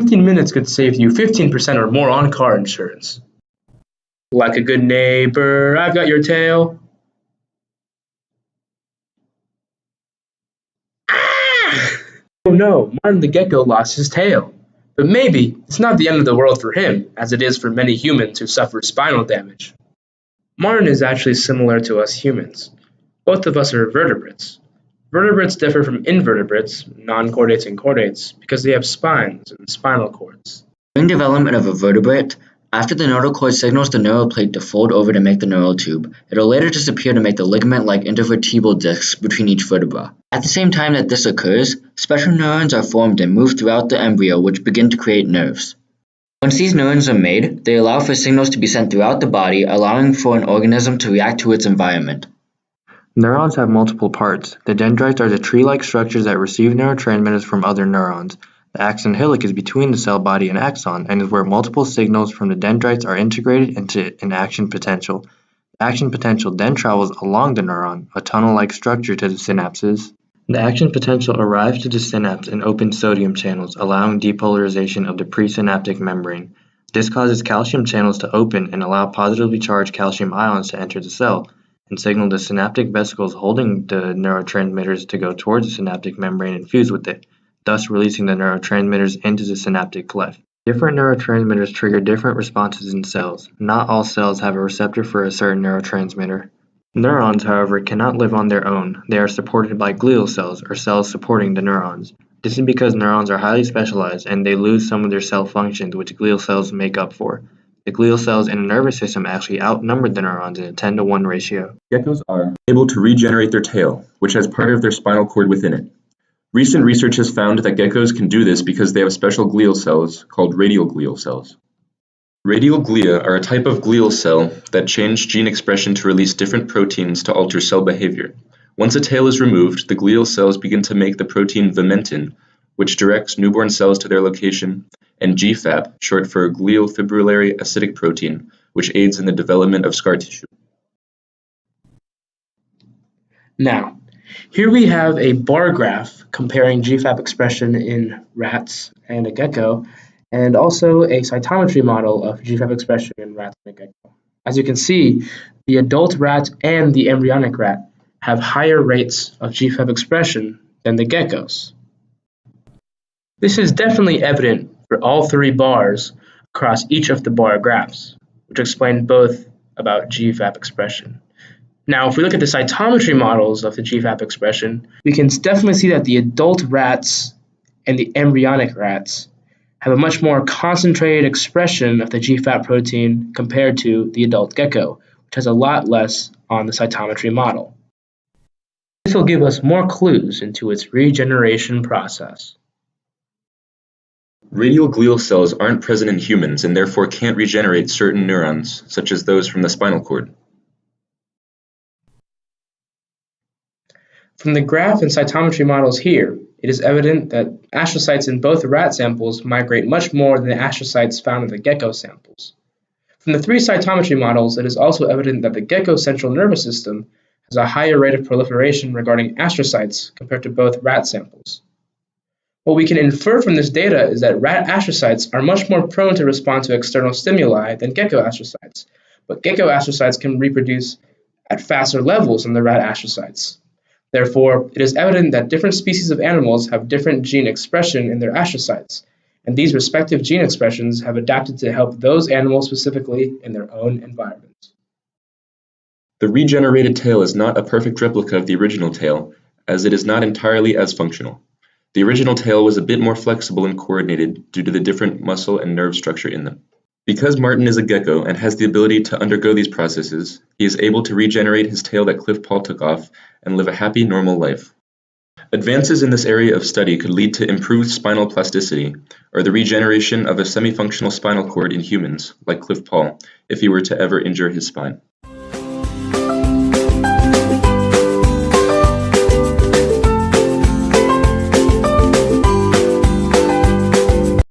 15 minutes could save you 15% or more on car insurance. Like a good neighbor, I've got your tail. Ah! Oh no, Martin the gecko lost his tail. But maybe it's not the end of the world for him, as it is for many humans who suffer spinal damage. Martin is actually similar to us humans. Both of us are vertebrates. Vertebrates differ from invertebrates, non-chordates and chordates, because they have spines and spinal cords. During development of a vertebrate, after the nodal cord signals the neural plate to fold over to make the neural tube, it will later disappear to make the ligament-like intervertebral discs between each vertebra. At the same time that this occurs, special neurons are formed and move throughout the embryo, which begin to create nerves. Once these neurons are made, they allow for signals to be sent throughout the body, allowing for an organism to react to its environment. Neurons have multiple parts. The dendrites are the tree-like structures that receive neurotransmitters from other neurons. The axon hillock is between the cell body and axon, and is where multiple signals from the dendrites are integrated into an action potential. The action potential then travels along the neuron, a tunnel-like structure, to the synapses. The action potential arrives to the synapse in open sodium channels, allowing depolarization of the presynaptic membrane. This causes calcium channels to open and allow positively charged calcium ions to enter the cell, and signal the synaptic vesicles holding the neurotransmitters to go towards the synaptic membrane and fuse with it, thus releasing the neurotransmitters into the synaptic cleft. Different neurotransmitters trigger different responses in cells. Not all cells have a receptor for a certain neurotransmitter. Neurons, however, cannot live on their own. They are supported by glial cells, or cells supporting the neurons. This is because neurons are highly specialized and they lose some of their cell functions, which glial cells make up for. The glial cells in the nervous system actually outnumber the neurons in a 10-to-1 ratio. Geckos are able to regenerate their tail, which has part of their spinal cord within it. Recent research has found that geckos can do this because they have special glial cells called radial glial cells. Radial glia are a type of glial cell that change gene expression to release different proteins to alter cell behavior. Once a tail is removed, the glial cells begin to make the protein vimentin, which directs newborn cells to their location, and GFAP, short for glial fibrillary acidic protein, which aids in the development of scar tissue. Now, here we have a bar graph comparing GFAP expression in rats and a gecko, and also a cytometry model of GFAP expression in rats and a gecko. As you can see, the adult rat and the embryonic rat have higher rates of GFAP expression than the geckos. This is definitely evident for all three bars across each of the bar graphs, which explain both about GFAP expression. Now, if we look at the cytometry models of the GFAP expression, we can definitely see that the adult rats and the embryonic rats have a much more concentrated expression of the GFAP protein compared to the adult gecko, which has a lot less on the cytometry model. This will give us more clues into its regeneration process. Radial glial cells aren't present in humans and therefore can't regenerate certain neurons, such as those from the spinal cord. From the graph and cytometry models here, it is evident that astrocytes in both rat samples migrate much more than the astrocytes found in the gecko samples. From the three cytometry models, it is also evident that the gecko central nervous system has a higher rate of proliferation regarding astrocytes compared to both rat samples. What we can infer from this data is that rat astrocytes are much more prone to respond to external stimuli than gecko astrocytes, but gecko astrocytes can reproduce at faster levels than the rat astrocytes. Therefore, it is evident that different species of animals have different gene expression in their astrocytes, and these respective gene expressions have adapted to help those animals specifically in their own environments. The regenerated tail is not a perfect replica of the original tail, as it is not entirely as functional. The original tail was a bit more flexible and coordinated due to the different muscle and nerve structure in them. Because Martin is a gecko and has the ability to undergo these processes, he is able to regenerate his tail that Cliff Paul took off and live a happy, normal life. Advances in this area of study could lead to improved spinal plasticity, or the regeneration of a semi-functional spinal cord in humans, like Cliff Paul, if he were to ever injure his spine.